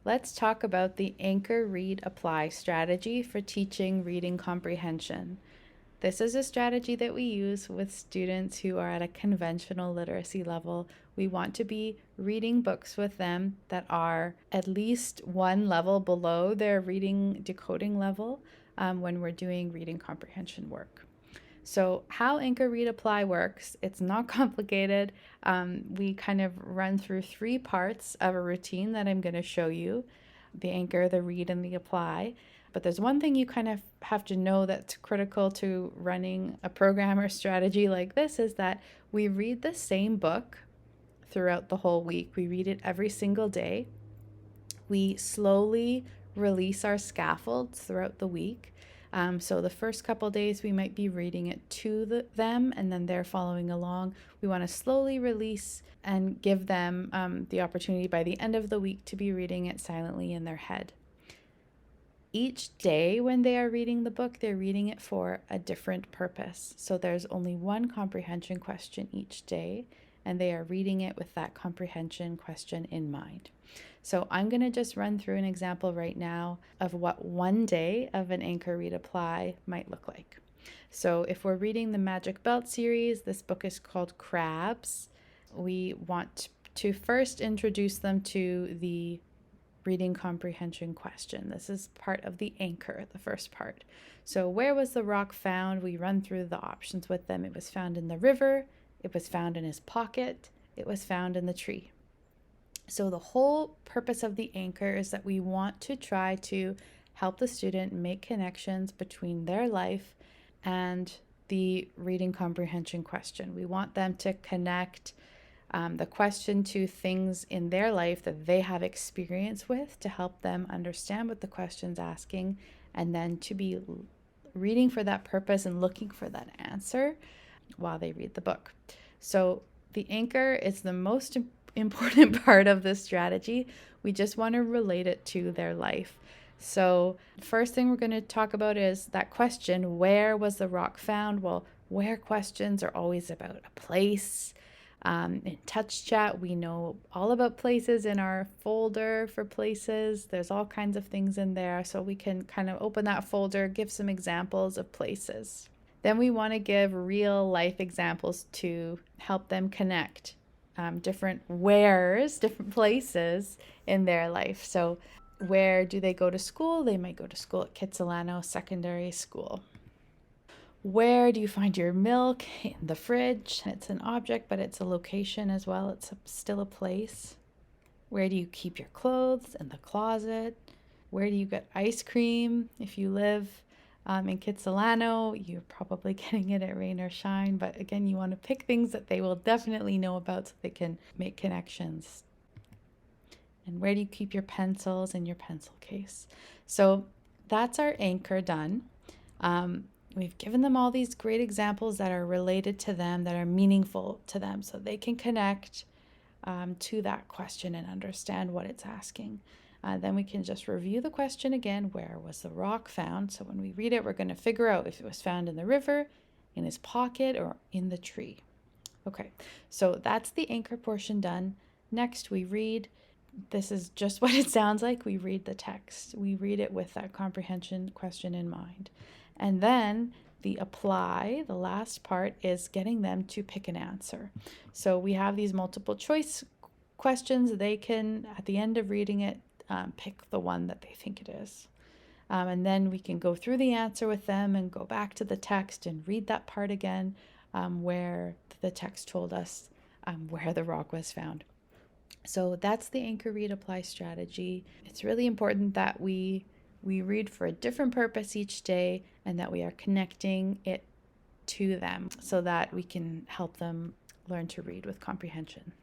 let's talk about the Anchor Read Apply strategy for teaching reading comprehension. This is a strategy that we use with students who are at a conventional literacy level. We want to be reading books with them that are at least one level below their reading decoding level when we're doing reading comprehension work. So how Anchor Read Apply works, it's not complicated. We kind of run through three parts of a routine that I'm going to show you: the anchor, the read, and the apply. But there's one thing you kind of have to know that's critical to running a program or strategy like this is that we read the same book throughout the whole week. We read it every single day. We slowly release our scaffolds throughout the week. So the first couple days we might be reading it to them and then they're following along. We want to slowly release and give them the opportunity by the end of the week to be reading it silently in their head. Each day when they are reading the book, they're reading it for a different purpose. So there's only one comprehension question each day, and they are reading it with that comprehension question in mind. So I'm going to just run through an example right now of what one day of an Anchor Read Apply might look like. So if we're reading the Magic Belt series, this book is called Crabs. We want to first introduce them to the reading comprehension question. This is part of the anchor, the first part. So where was the rock found? We run through the options with them. It was found in the river. It was found in his pocket. It was found in the tree. So the whole purpose of the anchor is that we want to try to help the student make connections between their life and the reading comprehension question. We want them to connect the question to things in their life that they have experience with to help them understand what the question's asking, and then to be reading for that purpose and looking for that answer while they read the book. So the anchor is the most important part of this strategy. We just want to relate it to their life. So first thing we're going to talk about is that question, where was the rock found? Well, where questions are always about a place. In Touch Chat, we know all about places in our folder for places. There's all kinds of things in there, so we can kind of open that folder, give some examples of places. Then we want to give real life examples to help them connect different wheres, different places in their life. So where do they go to school? They might go to school at Kitsilano Secondary School. Where do you find your milk? In the fridge. It's an object, but it's a location as well. It's still a place. Where do you keep your clothes? In the closet. Where do you get ice cream? If you live in Kitsilano, you're probably getting it at Rain or Shine. But again, you want to pick things that they will definitely know about so they can make connections. And where do you keep your pencils? In your pencil case. So that's our anchor done. We've given them all these great examples that are related to them, that are meaningful to them, so they can connect to that question and understand what it's asking. Then we can just review the question again. Where was the rock found? So when we read it, we're going to figure out if it was found in the river, in his pocket, or in the tree. Okay, so that's the anchor portion done. Next, we read. This is just what it sounds like. We read the text. We read it with that comprehension question in mind. And then the apply, the last part, is getting them to pick an answer. So we have these multiple choice questions. They can, at the end of reading it, pick the one that they think it is. And then we can go through the answer with them and go back to the text and read that part again where the text told us where the rock was found. So that's the Anchor Read Apply strategy. It's really important that we read for a different purpose each day and that we are connecting it to them so that we can help them learn to read with comprehension.